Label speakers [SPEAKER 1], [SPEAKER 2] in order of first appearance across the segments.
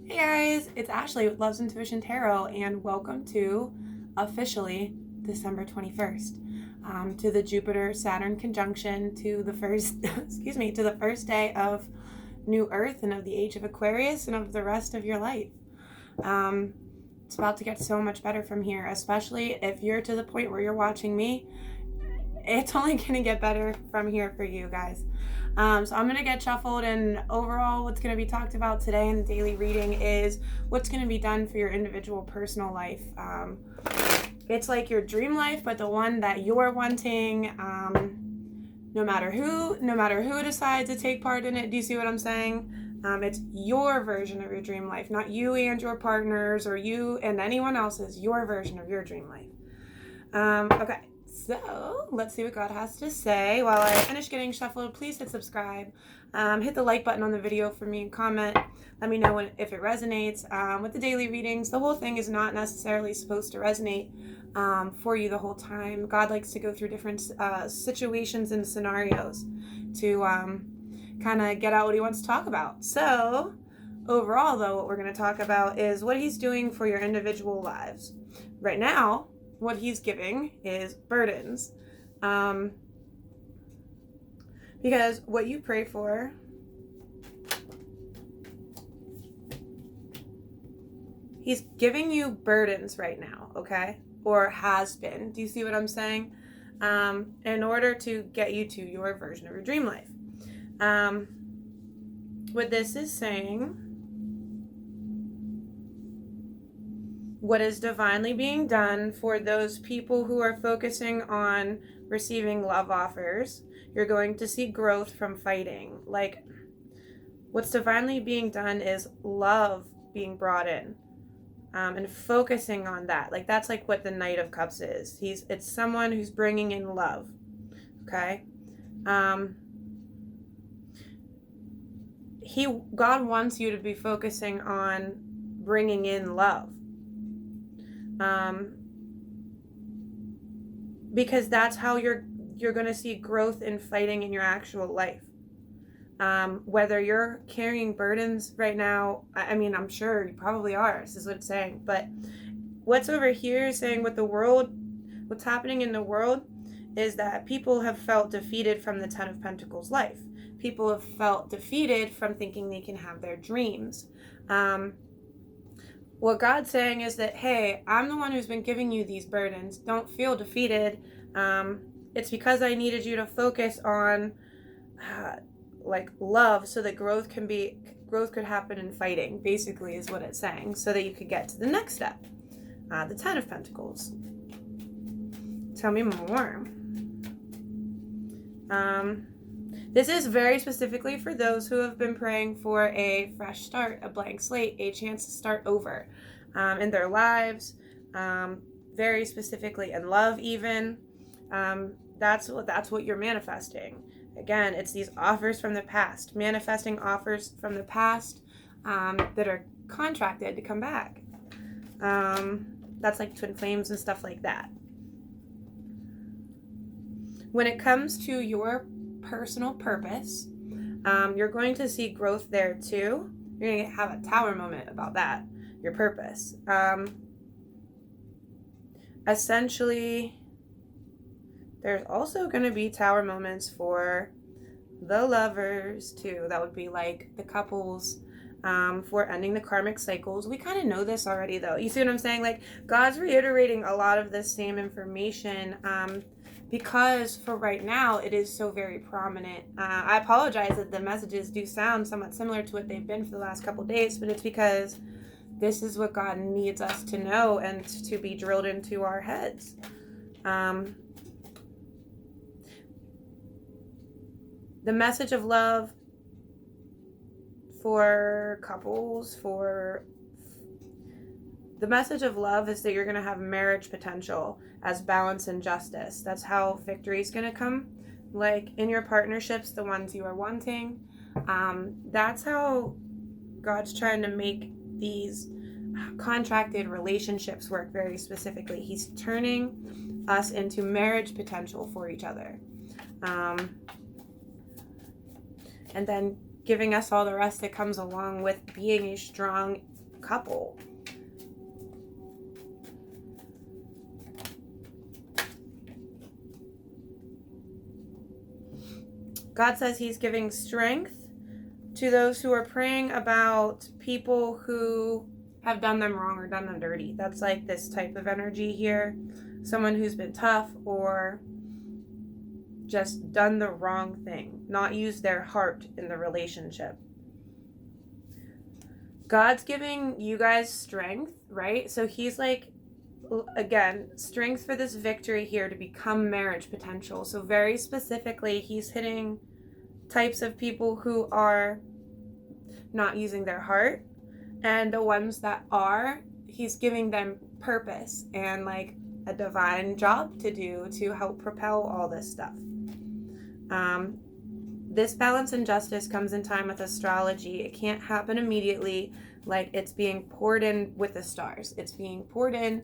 [SPEAKER 1] Hey guys, it's Ashley with Love's Intuition Tarot, and welcome to officially December 21st, to the Jupiter-Saturn conjunction, to the first, to the first day of New Earth and of the Age of Aquarius and of the rest of your life. It's about to get so much better from here, especially if you're to the point where you're watching me. It's only going to get better from here for you guys. So I'm going to get shuffled, and overall what's going to be talked about today in the daily reading is what's going to be done for your individual personal life. It's like your dream life, but the one that you're wanting, no matter who decides to take part in it. Do you see what I'm saying? It's your version of your dream life, not you and your partners or you and anyone else's, your version of your dream life. Okay. So let's see what God has to say. While I finish getting shuffled, please hit subscribe. Hit the like button on the video for me and comment. Let me know if it resonates. With the daily readings, the whole thing is not necessarily supposed to resonate for you the whole time. God likes to go through different situations and scenarios to kind of get out what he wants to talk about. So overall, though, what we're going to talk about is what he's doing for your individual lives. Right now, what he's giving is burdens. Because what you pray for he's giving you burdens right now, okay? Or has been. Do you see what I'm saying? In order to get you to your version of your dream life. What this is saying, what is divinely being done for those people who are focusing on receiving love offers, you're going to see growth from fighting. Like, what's divinely being done is love being brought in, and focusing on that. Like, that's like what the Knight of Cups is. It's someone who's bringing in love, okay? God wants you to be focusing on bringing in love. Because that's how you're going to see growth in fighting in your actual life. Whether you're carrying burdens right now, I mean, I'm sure you probably are. This is what it's saying. But what's over here is saying what's happening in the world is that people have felt defeated from the Ten of Pentacles life. People have felt defeated from thinking they can have their dreams. What God's saying is that, hey, I'm the one who's been giving you these burdens. Don't feel defeated. It's because I needed you to focus on like love, so that growth could happen in fighting, basically, is what it's saying, so that you could get to the next step. The Ten of Pentacles. Tell me more. This is very specifically for those who have been praying for a fresh start, a blank slate, a chance to start over in their lives, very specifically in love even. That's what you're manifesting. Again, it's these offers from the past, manifesting offers from the past that are contracted to come back. That's like twin flames and stuff like that. When it comes to your personal purpose, you're going to see growth there too. You're going to have a tower moment about that, your purpose. Essentially, there's also going to be tower moments for the lovers too. That would be like the couples, for ending the karmic cycles. We kind of know this already though. You see what I'm saying? Like, God's reiterating a lot of this same information, because for right now it is so very prominent. I apologize that the messages do sound somewhat similar to what they've been for the last couple days, but it's because this is what God needs us to know and to be drilled into our heads. The message of love for couples, the message of love is that you're going to have marriage potential as balance and justice. That's how victory is going to come. Like, in your partnerships, the ones you are wanting, that's how God's trying to make these contracted relationships work very specifically. He's turning us into marriage potential for each other. And then giving us all the rest that comes along with being a strong couple. God says he's giving strength to those who are praying about people who have done them wrong or done them dirty. That's like this type of energy here. Someone who's been tough or just done the wrong thing, not used their heart in the relationship. God's giving you guys strength, right? So he's like, again, strength for this victory here to become marriage potential. So very specifically, he's hitting types of people who are not using their heart, and the ones that are, he's giving them purpose and like a divine job to do to help propel all this stuff. This balance and justice comes in time with astrology. It can't happen immediately. Like, it's being poured in with the stars. It's being poured in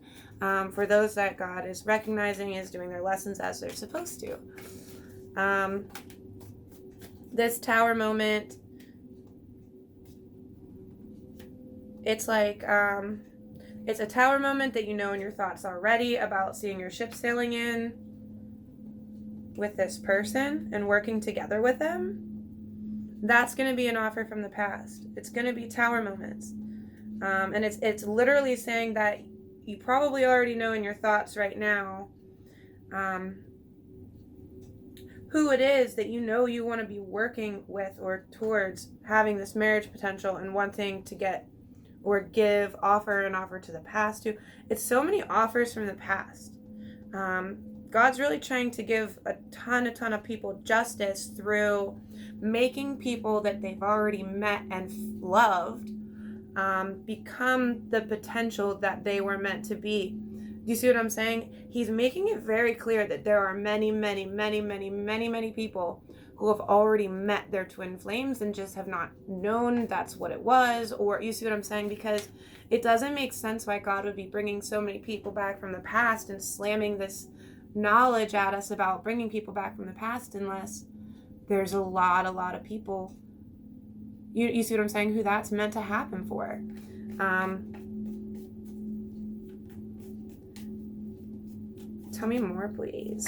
[SPEAKER 1] for those that God is recognizing is doing their lessons as they're supposed to. This tower moment, it's like, it's a tower moment that you know in your thoughts already about seeing your ship sailing in with this person and working together with them. That's going to be an offer from the past. It's going to be tower moments. And it's literally saying that you probably already know in your thoughts right now who it is that you know you want to be working with or towards having this marriage potential and wanting to get or give an offer to the past to. It's so many offers from the past. God's really trying to give a ton of people justice through making people that they've already met and loved become the potential that they were meant to be. Do you see what I'm saying? He's making it very clear that there are many people who have already met their twin flames and just have not known that's what it was. Or you see what I'm saying? Because it doesn't make sense why God would be bringing so many people back from the past and slamming this knowledge at us about bringing people back from the past unless there's a lot of people, you see what I'm saying, who that's meant to happen for. Tell me more, please.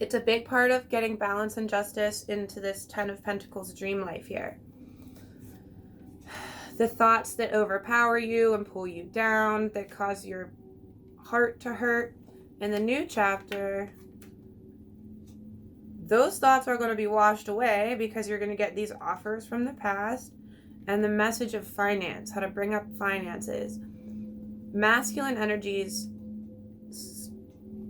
[SPEAKER 1] It's a big part of getting balance and justice into this 10 of Pentacles dream life here. The thoughts that overpower you and pull you down, that cause your heart to hurt. In the new chapter, those thoughts are going to be washed away because you're going to get these offers from the past and the message of finance, how to bring up finances. Masculine energies,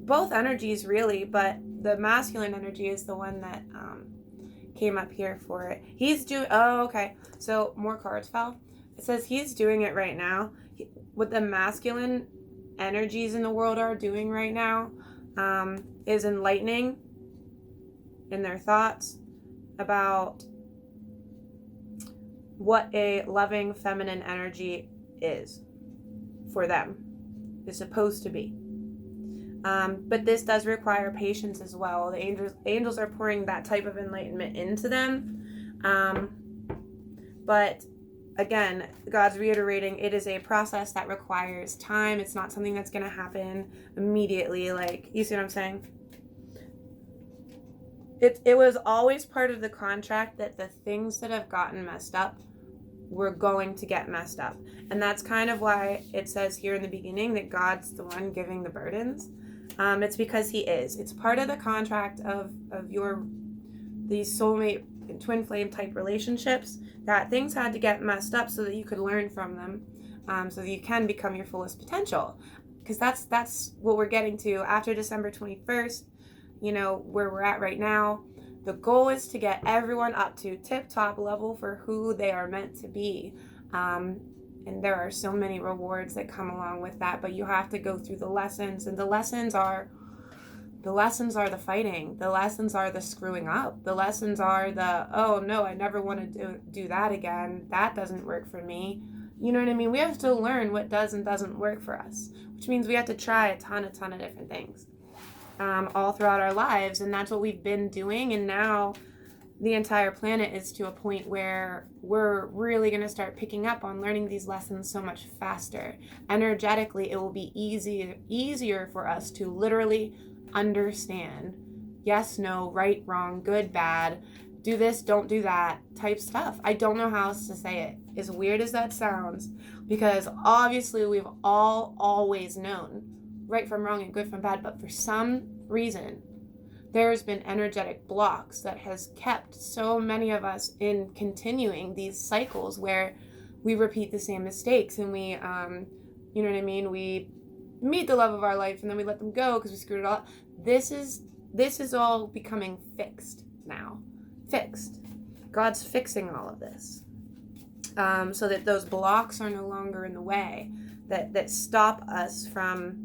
[SPEAKER 1] both energies really, but the masculine energy is the one that came up here for it. He's doing, oh, okay. So more cards fell. It says he's doing it right now. What the masculine energies in the world are doing right now is enlightening in their thoughts about what a loving feminine energy is for them, is supposed to be. But this does require patience as well. The angels are pouring that type of enlightenment into them. But again, God's reiterating it is a process that requires time. It's not something that's going to happen immediately. Like, you see what I'm saying? It was always part of the contract that the things that have gotten messed up were going to get messed up. And that's kind of why it says here in the beginning that God's the one giving the burdens. It's because he is. It's part of the contract of these soulmate and twin flame type relationships, that things had to get messed up so that you could learn from them, so that you can become your fullest potential. Because that's what we're getting to after December 21st, you know, where we're at right now. The goal is to get everyone up to tip-top level for who they are meant to be. And there are so many rewards that come along with that, but you have to go through the lessons, and the lessons are the fighting. The lessons are the screwing up. The lessons are the, oh no, I never want to do that again. That doesn't work for me. You know what I mean? We have to learn what does and doesn't work for us, which means we have to try a ton of different things all throughout our lives, and that's what we've been doing. And now the entire planet is to a point where we're really going to start picking up on learning these lessons so much faster. Energetically, it will be easier for us to literally understand yes, no, right, wrong, good, bad, do this, don't do that type stuff. I don't know how else to say it. As weird as that sounds, because obviously we've all always known right from wrong and good from bad, but for some reason, there's been energetic blocks that has kept so many of us in continuing these cycles where we repeat the same mistakes and we, you know what I mean? We meet the love of our life and then we let them go because we screwed it all up. This is all becoming fixed now. Fixed. God's fixing all of this. So that those blocks are no longer in the way that stop us from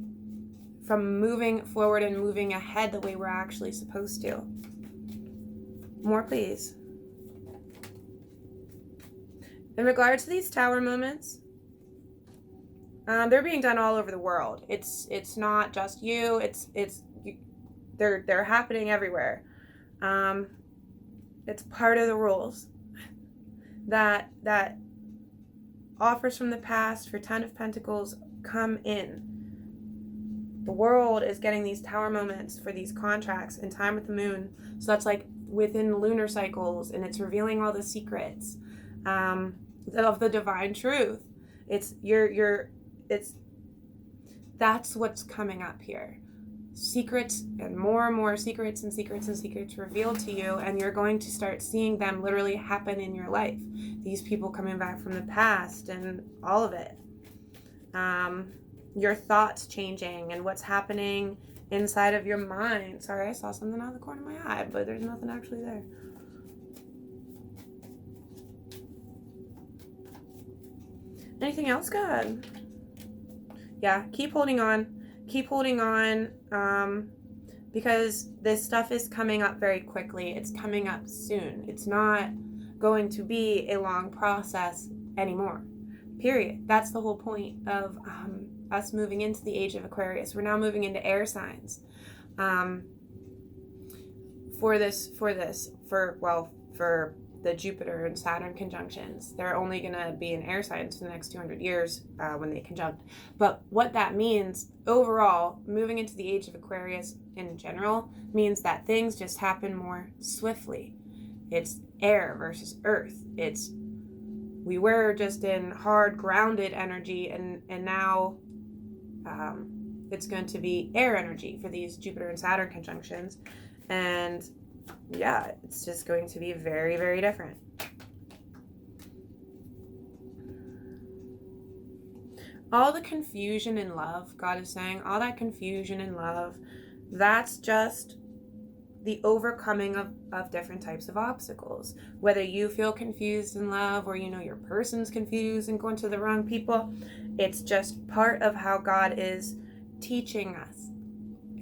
[SPEAKER 1] moving forward and moving ahead the way we're actually supposed to. More, please. In regards to these tower moments, they're being done all over the world. It's not just you. They're happening everywhere. It's part of the rules that offers from the past for Ten of Pentacles come in. The world is getting these tower moments for these contracts in time with the moon. So that's like within lunar cycles, and it's revealing all the secrets of the divine truth. That's what's coming up here. Secrets and more secrets and secrets and secrets revealed to you, and you're going to start seeing them literally happen in your life. These people coming back from the past and all of it. Your thoughts changing and what's happening inside of your mind. Sorry, I saw something out of the corner of my eye, but there's nothing actually there. Anything else, God? Yeah, keep holding on. Keep holding on, because this stuff is coming up very quickly. It's coming up soon. It's not going to be a long process anymore. Period. That's the whole point of us moving into the age of Aquarius. We're now moving into air signs. For the Jupiter and Saturn conjunctions, they're only going to be in air signs for the next 200 years when they conjunct. But what that means overall, moving into the age of Aquarius in general, means that things just happen more swiftly. It's air versus earth. We were just in hard grounded energy, and now it's going to be air energy for these Jupiter and Saturn conjunctions. And yeah, it's just going to be very, very different. All the confusion in love, God is saying, all that confusion in love, that's just the overcoming of different types of obstacles. Whether you feel confused in love or your person's confused and going to the wrong people, it's just part of how God is teaching us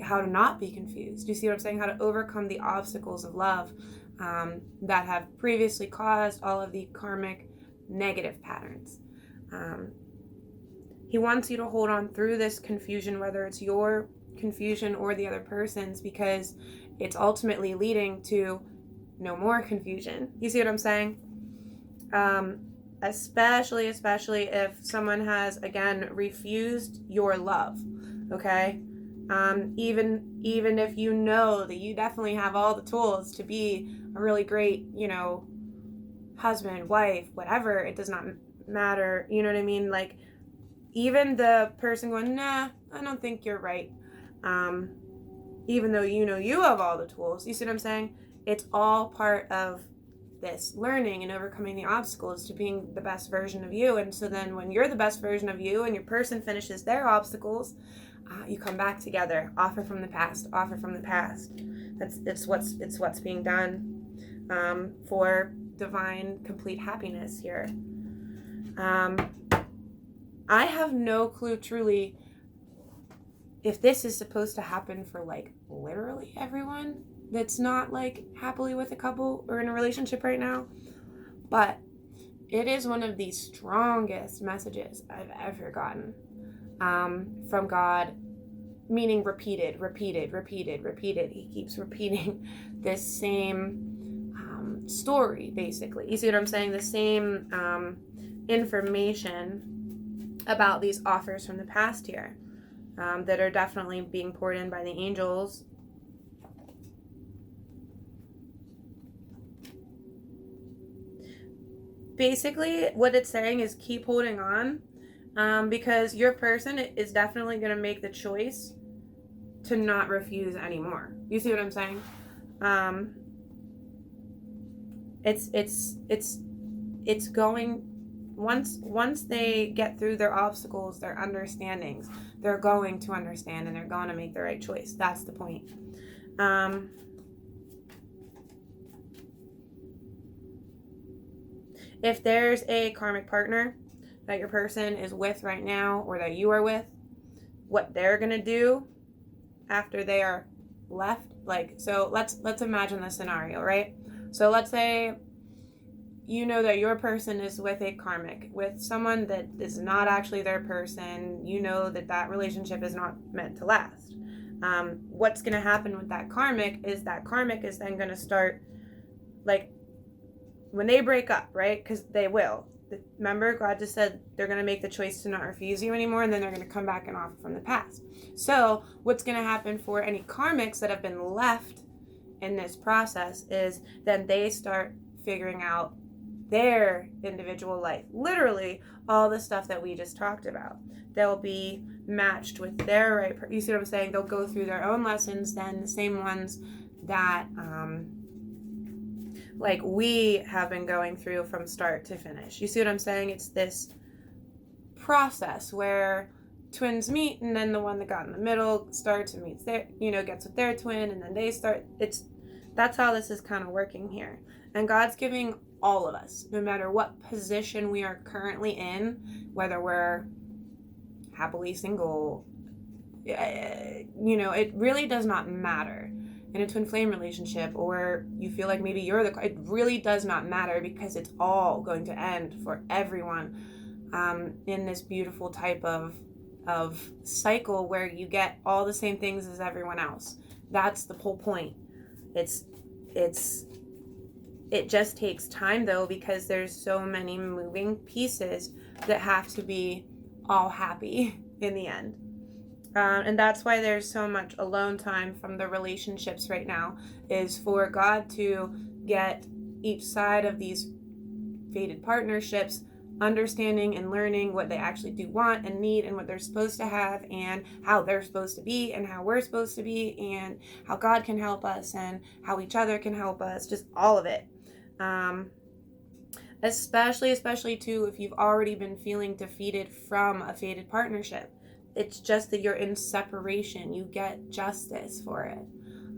[SPEAKER 1] how to not be confused. Do you see what I'm saying? How to overcome the obstacles of love that have previously caused all of the karmic negative patterns. He wants you to hold on through this confusion, whether it's your confusion or the other person's, because it's ultimately leading to no more confusion. You see what I'm saying? Especially if someone has, again, refused your love, okay? Even if you know that you definitely have all the tools to be a really great, husband, wife, whatever, it does not matter, you know what I mean? Like, even the person going, nah, I don't think you're right, even though you have all the tools, you see what I'm saying? It's all part of this learning and overcoming the obstacles to being the best version of you. And so then when you're the best version of you and your person finishes their obstacles, you come back together. Offer from the past. It's what's being done for divine complete happiness here. I have no clue truly if this is supposed to happen for literally everyone that's not happily with a couple or in a relationship right now, but it is one of the strongest messages I've ever gotten from God, meaning repeated. He keeps repeating this same story, basically. You see what I'm saying? The same information about these offers from the past here that are definitely being poured in by the angels. Basically, what it's saying is keep holding on, because your person is definitely going to make the choice to not refuse anymore. You see what I'm saying? It's going, once they get through their obstacles, their understandings, they're going to understand and they're going to make the right choice. That's the point. If there's a karmic partner that your person is with right now, or that you are with, what they're going to do after they are left, like, so let's imagine the scenario, right? So let's say you know that your person is with a karmic, with someone that is not actually their person. You know that relationship is not meant to last. What's going to happen with that karmic is then going to start, like, when they break up, right? Because they will. Remember, God just said they're going to make the choice to not refuse you anymore, and then they're going to come back and offer from the past. So what's going to happen for any karmics that have been left in this process is then they start figuring out their individual life. Literally, all the stuff that we just talked about. They'll be matched with their right. You see what I'm saying? They'll go through their own lessons, then the same ones that like we have been going through from start to finish. You see what I'm saying? It's this process where twins meet, and then the one that got in the middle starts and meets their, gets with their twin, and then they start. That's how this is kind of working here. And God's giving all of us, no matter what position we are currently in, whether we're happily single, it really does not matter. In a twin flame relationship, or you feel like maybe you're it really does not matter, because it's all going to end for everyone in this beautiful type of cycle where you get all the same things as everyone else. That's the whole point. It just takes time, though, because there's so many moving pieces that have to be all happy in the end. And that's why there's so much alone time from the relationships right now, is for God to get each side of these fated partnerships understanding and learning what they actually do want and need, and what they're supposed to have, and how they're supposed to be, and how we're supposed to be, and how God can help us, and how each other can help us, just all of it. Especially too, if you've already been feeling defeated from a fated partnership. It's just that you're in separation. You get justice for it.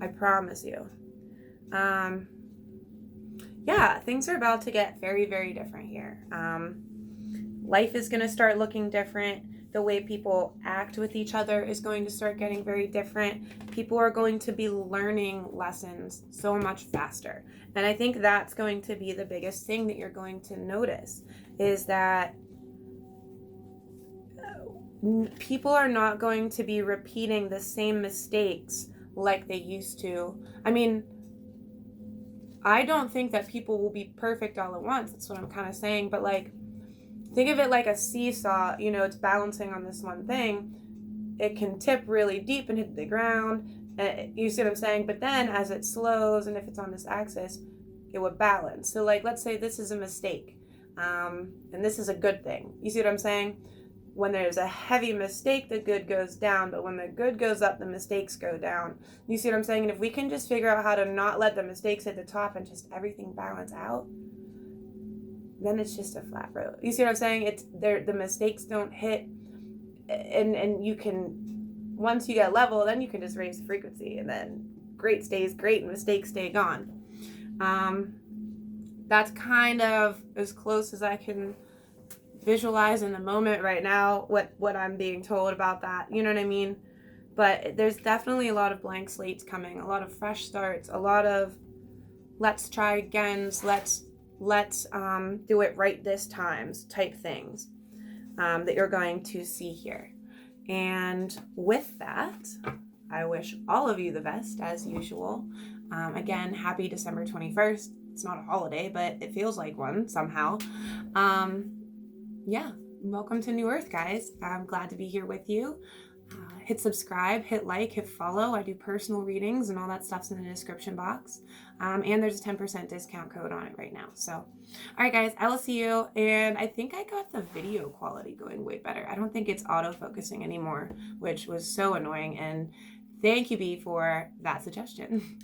[SPEAKER 1] I promise you. Yeah, things are about to get very, very different here. Life is going to start looking different. The way people act with each other is going to start getting very different. People are going to be learning lessons so much faster. And I think that's going to be the biggest thing that you're going to notice, is that people are not going to be repeating the same mistakes like they used to. I mean, I don't think that people will be perfect all at once. That's what I'm kind of saying. But, like, think of it like a seesaw. It's balancing on this one thing. It can tip really deep and hit the ground. You see what I'm saying? But then as it slows, and if it's on this axis, it would balance. So, like, let's say this is a mistake. And this is a good thing. You see what I'm saying? When there's a heavy mistake, the good goes down. But when the good goes up, the mistakes go down. You see what I'm saying? And if we can just figure out how to not let the mistakes hit the top and just everything balance out, then it's just a flat road. You see what I'm saying? It's there. The mistakes don't hit, and you can, once you get level, then you can just raise the frequency, and then great stays great, and mistakes stay gone. That's kind of as close as I can visualize in the moment right now what I'm being told about that. You know what I mean? But there's definitely a lot of blank slates coming, a lot of fresh starts, a lot of let's try again, let's do it right this time type things that you're going to see here. And with that, I wish all of you the best as usual. Again, happy December 21st. It's not a holiday, but it feels like one somehow. Yeah, welcome to New Earth, guys. I'm glad to be here with you. Hit subscribe, hit like, hit follow. I do personal readings and all that stuff's in the description box. And there's a 10% discount code on it right now. So, all right, guys, I will see you. And I think I got the video quality going way better. I don't think it's auto-focusing anymore, which was so annoying. And thank you, B, for that suggestion.